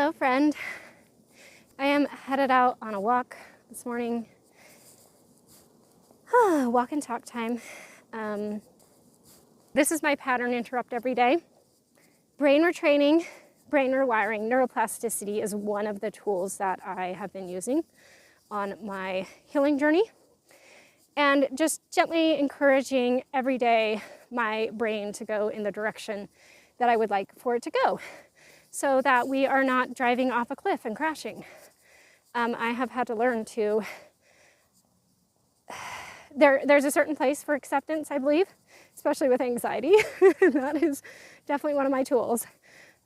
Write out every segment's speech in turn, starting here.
Hello, friend. I am headed out on a walk this morning. Walk and talk time. This is my pattern interrupt every day. Brain retraining, brain rewiring, neuroplasticity is one of the tools that I have been using on my healing journey. And just gently encouraging every day my brain to go in the direction that I would like for it to go, so that we are not driving off a cliff and crashing. I have had to learn to, there's a certain place for acceptance, I believe, especially with anxiety. That is definitely one of my tools.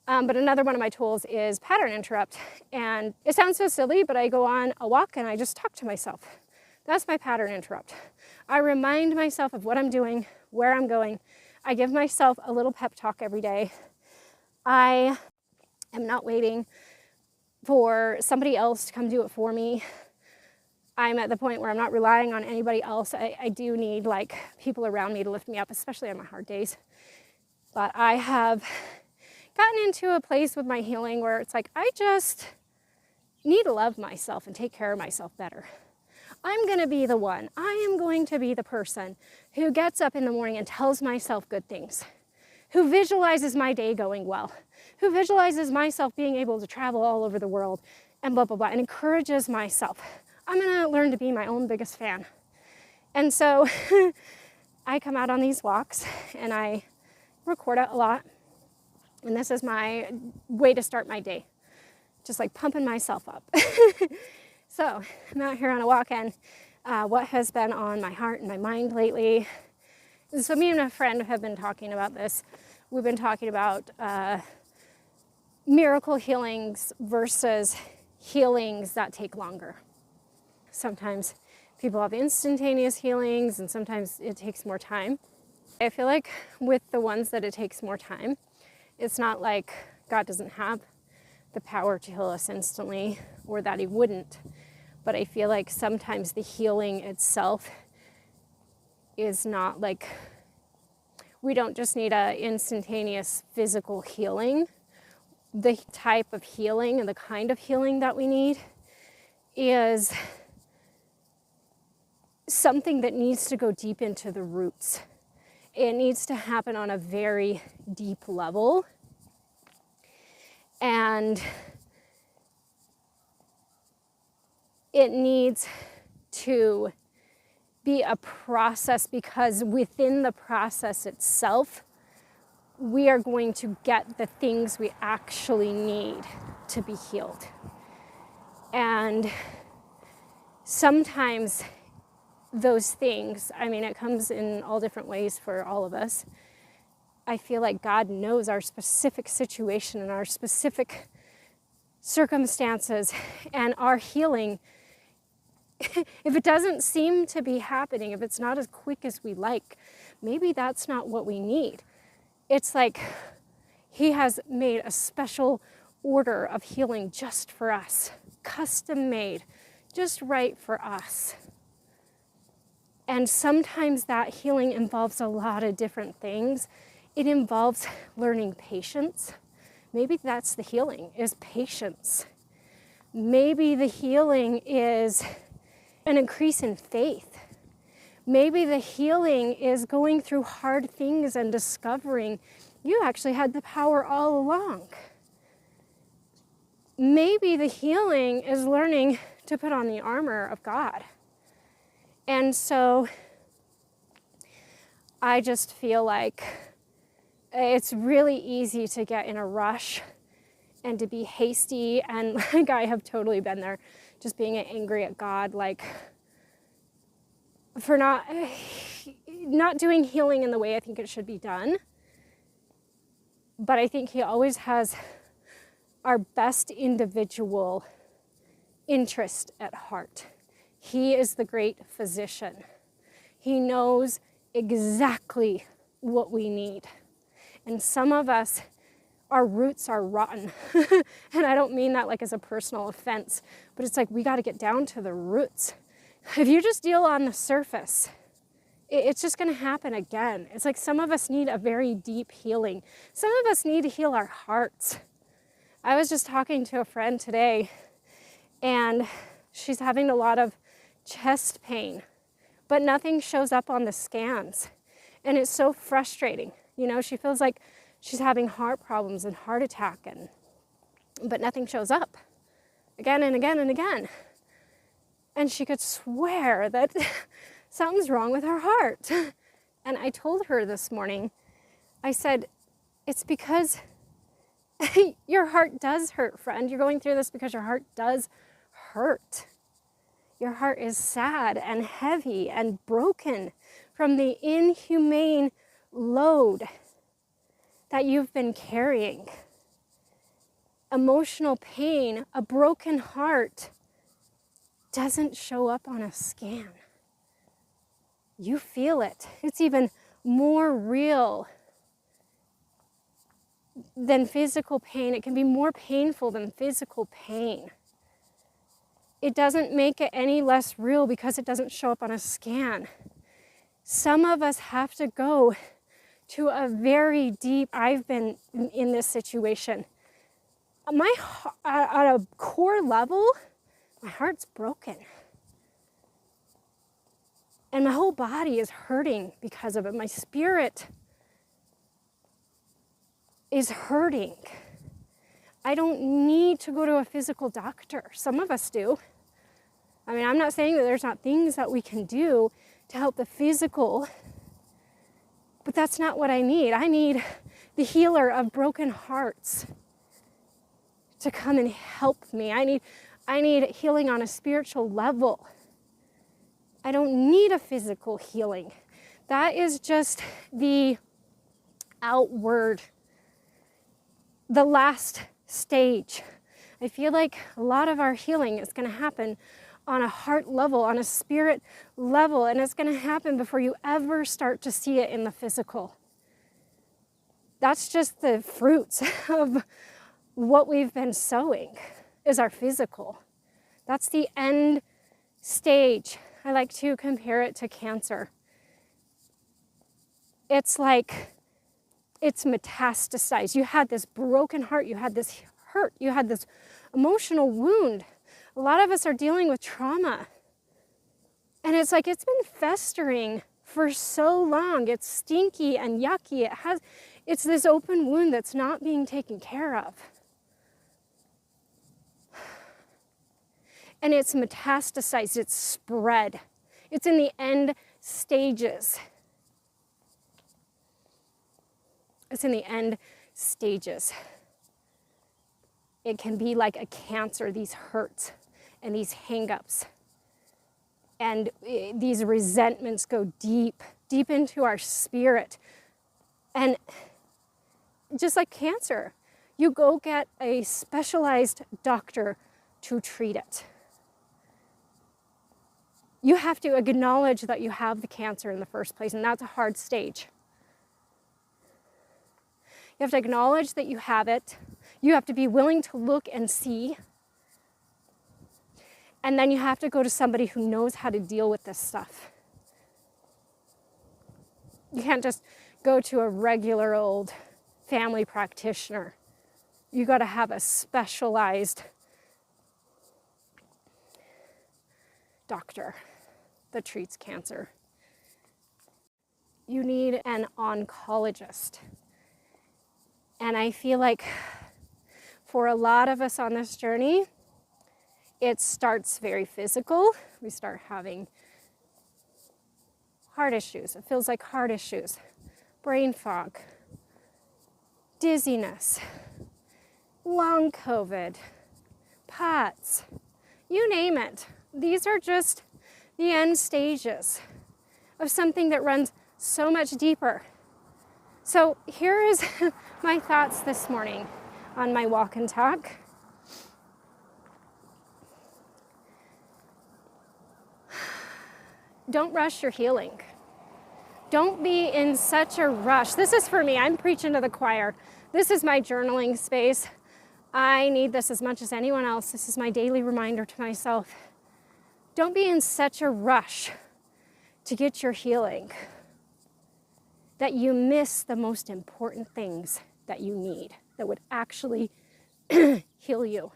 But another one of my tools is pattern interrupt. And it sounds so silly, but I go on a walk and I just talk to myself. That's my pattern interrupt. I remind myself of what I'm doing, where I'm going. I give myself a little pep talk every day. I am not waiting for somebody else to come do it for me. I'm at the point where I'm not relying on anybody else. I do need like people around me to lift me up, especially on my hard days. But I have gotten into a place with my healing where it's like, I just need to love myself and take care of myself better. I'm going to be the one. I am going to be the person who gets up in the morning and tells myself good things, who visualizes my day going well, who visualizes myself being able to travel all over the world and blah, blah, blah, and encourages myself. I'm going to learn to be my own biggest fan. And so I come out on these walks and I record it a lot. And this is my way to start my day, just like pumping myself up. So I'm out here on a walk, and what has been on my heart and my mind lately. So me and a friend have been talking about this. We've been talking about miracle healings versus healings that take longer. Sometimes people have instantaneous healings, and sometimes it takes more time. I feel like with the ones that it takes more time, it's not like God doesn't have the power to heal us instantly, or that he wouldn't. But I feel like sometimes the healing itself is not like, we don't just need an instantaneous physical healing. The type of healing and the kind of healing that we need is something that needs to go deep into the roots. It needs to happen on a very deep level. And it needs to be a process, because within the process itself, we are going to get the things we actually need to be healed. And sometimes those things, I mean, it comes in all different ways for all of us. I feel like God knows our specific situation and our specific circumstances, and our healing, if it doesn't seem to be happening, if it's not as quick as we like, maybe that's not what we need. It's like he has made a special order of healing just for us, custom made, just right for us. And sometimes that healing involves a lot of different things. It involves learning patience. Maybe that's the healing, is patience. Maybe the healing is an increase in faith. Maybe the healing is going through hard things and discovering you actually had the power all along. Maybe the healing is learning to put on the armor of God. And so I just feel like it's really easy to get in a rush and to be hasty, and like I have totally been there, just being angry at God, like for not doing healing in the way I think it should be done. But I think he always has our best individual interest at heart. He is the great physician. He knows exactly what we need. And some of us, our roots are rotten. And I don't mean that like as a personal offense, but it's like we got to get down to the roots. If you just deal on the surface, it's just going to happen again. It's like some of us need a very deep healing. Some of us need to heal our hearts. I was just talking to a friend today, and she's having a lot of chest pain, but nothing shows up on the scans. And it's so frustrating. You know, she feels like she's having heart problems and heart attack, but nothing shows up again and again and again. And she could swear that something's wrong with her heart. And I told her this morning, I said, it's because your heart does hurt, friend. You're going through this because your heart does hurt. Your heart is sad and heavy and broken from the inhumane load that you've been carrying. Emotional pain, a broken heart, doesn't show up on a scan. You feel it. It's even more real than physical pain. It can be more painful than physical pain. It doesn't make it any less real because it doesn't show up on a scan. Some of us have to go to a very deep, I've been in this situation. At a core level, my heart's broken. And my whole body is hurting because of it. My spirit is hurting. I don't need to go to a physical doctor. Some of us do. I mean, I'm not saying that there's not things that we can do to help the physical, but that's not what I need. I need the healer of broken hearts to come and help me. I need healing on a spiritual level. I don't need a physical healing. That is just the outward, the last stage. I feel like a lot of our healing is going to happen on a heart level, on a spirit level, and it's going to happen before you ever start to see it in the physical. That's just the fruits of what we've been sowing, is our physical. That's the end stage. I like to compare it to cancer. It's like it's metastasized. You had this broken heart, you had this hurt, you had this emotional wound. A lot of us are dealing with trauma. And it's like it's been festering for so long. It's stinky and yucky. It's this open wound that's not being taken care of. And it's metastasized, it's spread. It's in the end stages. It's in the end stages. It can be like a cancer, these hurts and these hang-ups. And these resentments go deep, deep into our spirit. And just like cancer, you go get a specialized doctor to treat it. You have to acknowledge that you have the cancer in the first place, and that's a hard stage. You have to acknowledge that you have it. You have to be willing to look and see. And then you have to go to somebody who knows how to deal with this stuff. You can't just go to a regular old family practitioner. You got to have a specialized doctor that treats cancer. You need an oncologist. And I feel like for a lot of us on this journey, it starts very physical. We start having heart issues. It feels like heart issues, brain fog, dizziness, long COVID, POTS, you name it. These are just the end stages of something that runs so much deeper. So here is my thoughts this morning on my walk and talk. Don't rush your healing. Don't be in such a rush. This is for me. I'm preaching to the choir. This is my journaling space. I need this as much as anyone else. This is my daily reminder to myself. Don't be in such a rush to get your healing that you miss the most important things that you need, that would actually heal you.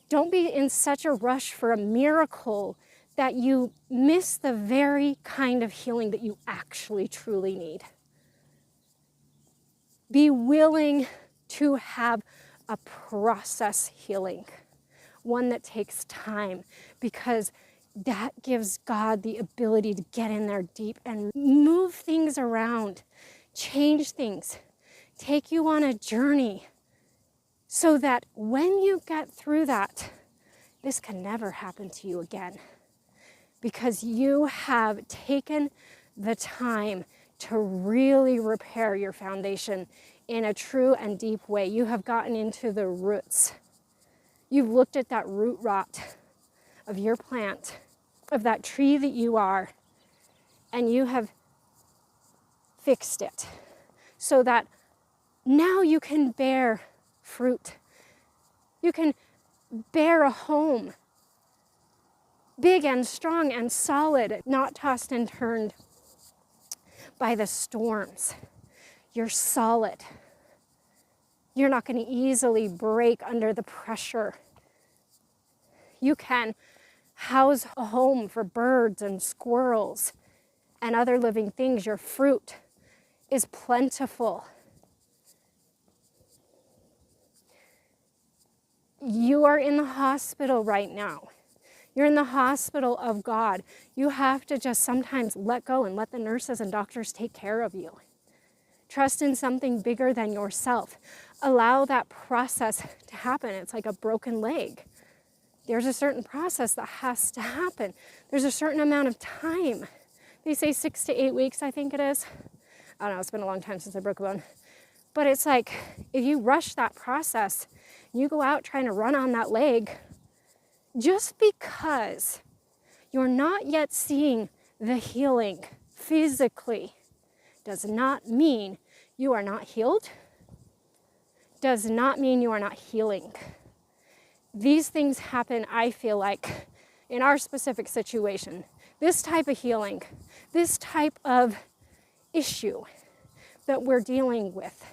Don't be in such a rush for a miracle that you miss the very kind of healing that you actually truly need. Be willing to have a process healing, one that takes time, because that gives God the ability to get in there deep and move things around, change things, take you on a journey, so that when you get through that, this can never happen to you again, because you have taken the time to really repair your foundation in a true and deep way. You have gotten into the roots. You've looked at that root rot of your plant, of that tree that you are, and you have fixed it so that now you can bear fruit. You can bear a home, big and strong and solid, not tossed and turned by the storms. You're solid. You're not going to easily break under the pressure. You can house a home for birds and squirrels and other living things. Your fruit is plentiful. You are in the hospital right now. You're in the hospital of God. You have to just sometimes let go and let the nurses and doctors take care of you. Trust in something bigger than yourself. Allow that process to happen. It's like a broken leg. There's a certain process that has to happen. There's a certain amount of time. They say 6 to 8 weeks, I think it is. I don't know, it's been a long time since I broke a bone. But it's like, if you rush that process, you go out trying to run on that leg, just because you're not yet seeing the healing physically does not mean you are not healed, does not mean you are not healing. These things happen, I feel like, in our specific situation. This type of healing, this type of issue that we're dealing with,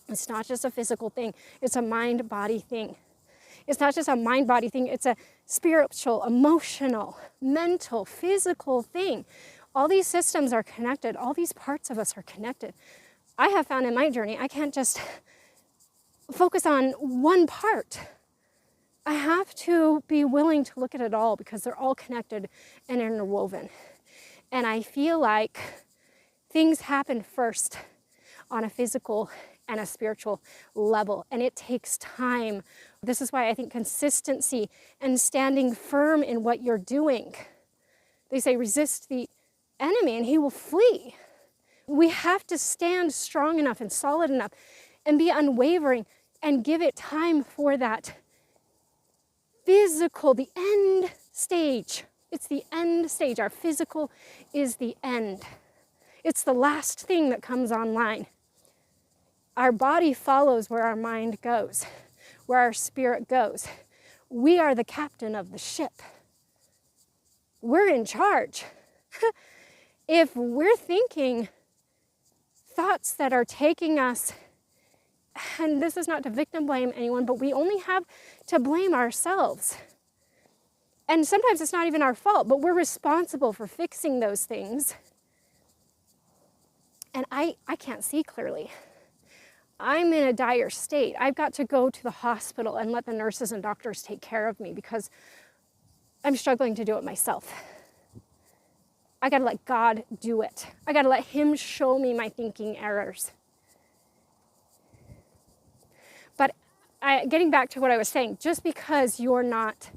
it's not just a physical thing, it's a mind-body thing. It's not just a mind-body thing, it's a spiritual, emotional, mental, physical thing. All these systems are connected. All these parts of us are connected. I have found in my journey, I can't just focus on one part. I have to be willing to look at it all because they're all connected and interwoven. And I feel like things happen first on a physical and a spiritual level, and it takes time. This is why I think consistency and standing firm in what you're doing. They say resist the enemy and he will flee. We have to stand strong enough and solid enough and be unwavering and give it time for that physical, the end stage. It's the end stage. Our physical is the end. It's the last thing that comes online. Our body follows where our mind goes, where our spirit goes. We are the captain of the ship. We're in charge. If we're thinking thoughts that are taking us, and this is not to victim blame anyone, but we only have to blame ourselves. And sometimes it's not even our fault, but we're responsible for fixing those things. And I can't see clearly. I'm in a dire state. I've got to go to the hospital and let the nurses and doctors take care of me because I'm struggling to do it myself. I gotta let God do it. I gotta let Him show me my thinking errors. But getting back to what I was saying, just because you're not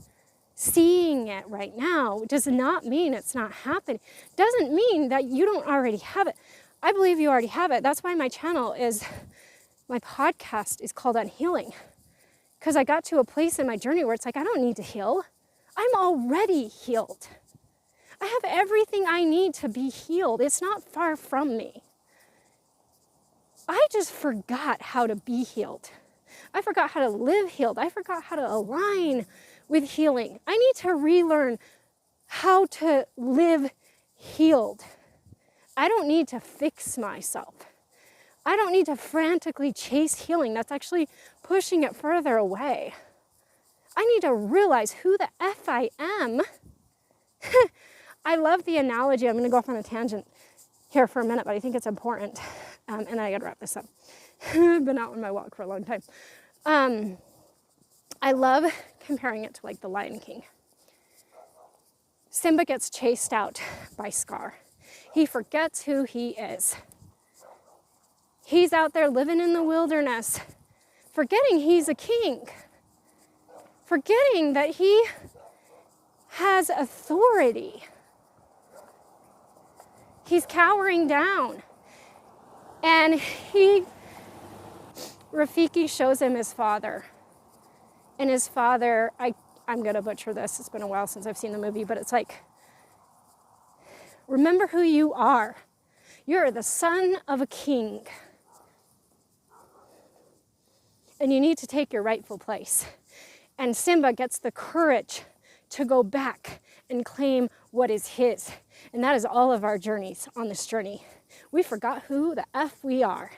seeing it right now does not mean it's not happening. Doesn't mean that you don't already have it. I believe you already have it. That's why my podcast is called On Healing. Because I got to a place in my journey where it's like, I don't need to heal. I'm already healed. I have everything I need to be healed. It's not far from me. I just forgot how to be healed. I forgot how to live healed. I forgot how to align with healing. I need to relearn how to live healed. I don't need to fix myself. I don't need to frantically chase healing. That's actually pushing it further away. I need to realize who the F I am. I love the analogy. I'm going to go off on a tangent here for a minute, but I think it's important. And then I got to wrap this up. I've been out on my walk for a long time. I love comparing it to like the Lion King. Simba gets chased out by Scar. He forgets who he is. He's out there living in the wilderness, forgetting he's a king, forgetting that he has authority. He's cowering down. And Rafiki shows him his father. And his father, I'm going to butcher this. It's been a while since I've seen the movie, but it's like, remember who you are. You're the son of a king. And you need to take your rightful place. And Simba gets the courage to go back and claim what is his. And that is all of our journeys on this journey. We forgot who the F we are.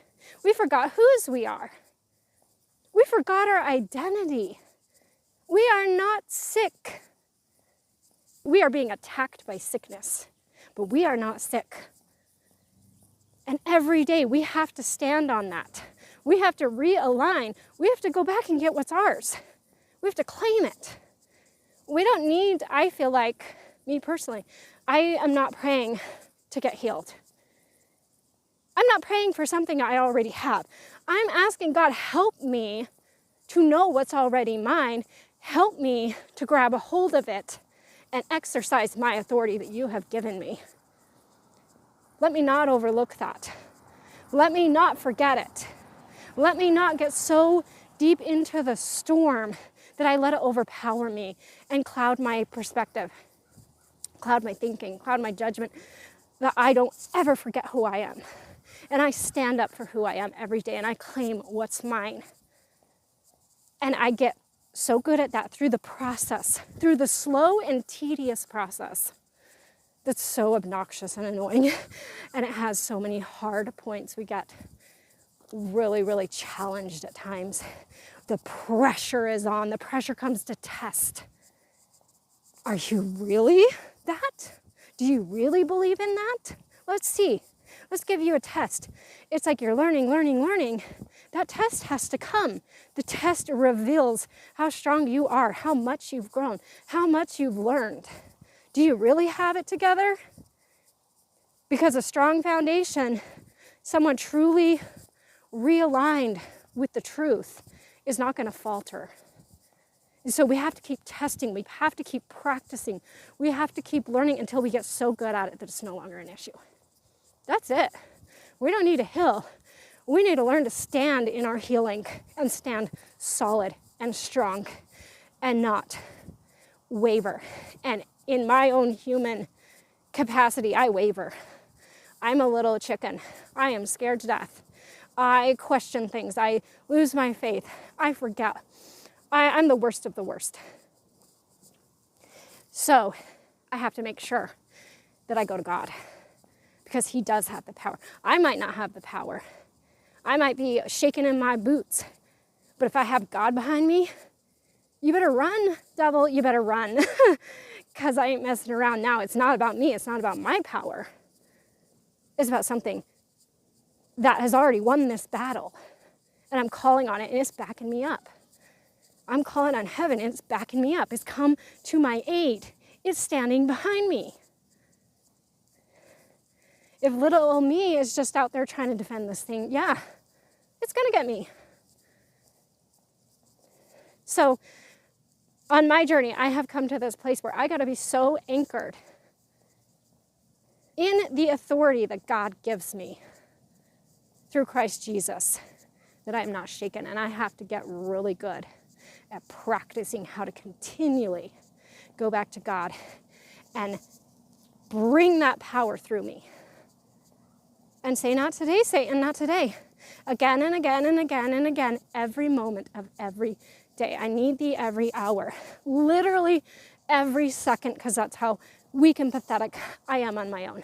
We forgot whose we are. We forgot our identity. We are not sick. We are being attacked by sickness, but we are not sick. And every day we have to stand on that. We have to realign. We have to go back and get what's ours. We have to claim it. We don't need, I feel like, me personally, I am not praying to get healed. I'm not praying for something I already have. I'm asking God, help me to know what's already mine. Help me to grab a hold of it and exercise my authority that you have given me. Let me not overlook that. Let me not forget it. Let me not get so deep into the storm that I let it overpower me and cloud my perspective, cloud my thinking, cloud my judgment, that I don't ever forget who I am. And I stand up for who I am every day and I claim what's mine. And I get so good at that through the process, through the slow and tedious process that's so obnoxious and annoying. And it has so many hard points. We get really, really challenged at times. The pressure is on. The pressure comes to test. Are you really that? Do you really believe in that? Let's see. Let's give you a test. It's like you're learning. That test has to come. The test reveals how strong you are, how much you've grown, how much you've learned. Do you really have it together? Because a strong foundation, someone truly realigned with the truth, is not going to falter. And so we have to keep testing. We have to keep practicing. We have to keep learning until we get so good at it that it's no longer an issue. That's it. We don't need to heal. We need to learn to stand in our healing and stand solid and strong and not waver. And in my own human capacity, I waver. I'm a little chicken. I am scared to death. I question things. I lose my faith. I forget. I'm the worst of the worst. So I have to make sure that I go to God because he does have the power. I might not have the power. I might be shaking in my boots. But if I have God behind me, you better run, devil. You better run because I ain't messing around now. It's not about me. It's not about my power. It's about something that has already won this battle. And I'm calling on it and it's backing me up. I'm calling on heaven and it's backing me up. It's come to my aid. It's standing behind me. If little old me is just out there trying to defend this thing, yeah, it's gonna get me. So on my journey, I have come to this place where I gotta be so anchored in the authority that God gives me through Christ Jesus that I am not shaken. And I have to get really good at practicing how to continually go back to God and bring that power through me. And say, not today, Satan, not today. Again and again and again and again, every moment of every day. I need thee every hour. Literally every second, because that's how weak and pathetic I am on my own.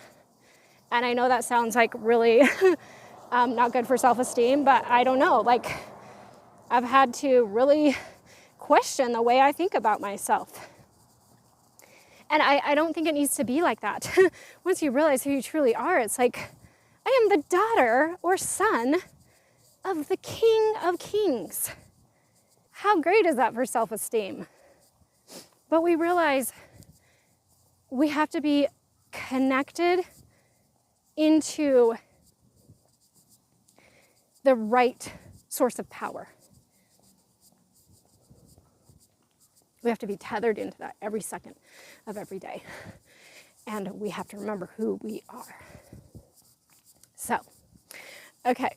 And I know that sounds like really Not good for self-esteem, but I don't know, like I've had to really question the way I think about myself. And I don't think it needs to be like that. Once you realize who you truly are, it's like, I am the daughter or son of the King of Kings. How great is that for self-esteem? But we realize we have to be connected into the right source of power. We have to be tethered into that every second of every day. And we have to remember who we are. So, okay.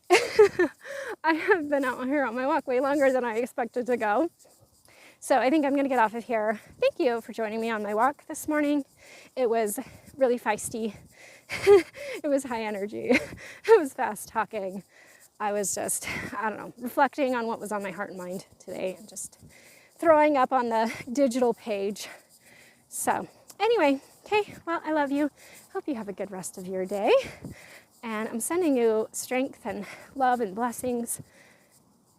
I have been out here on my walk way longer than I expected to go. So I think I'm going to get off of here. Thank you for joining me on my walk this morning. It was really feisty. It was high energy. It was fast talking. I was just, I don't know, reflecting on what was on my heart and mind today and just throwing up on the digital page. So anyway, okay, well, I love you. Hope you have a good rest of your day. And I'm sending you strength and love and blessings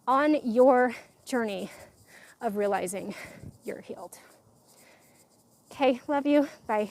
on your journey of realizing you're healed. Okay, love you. Bye.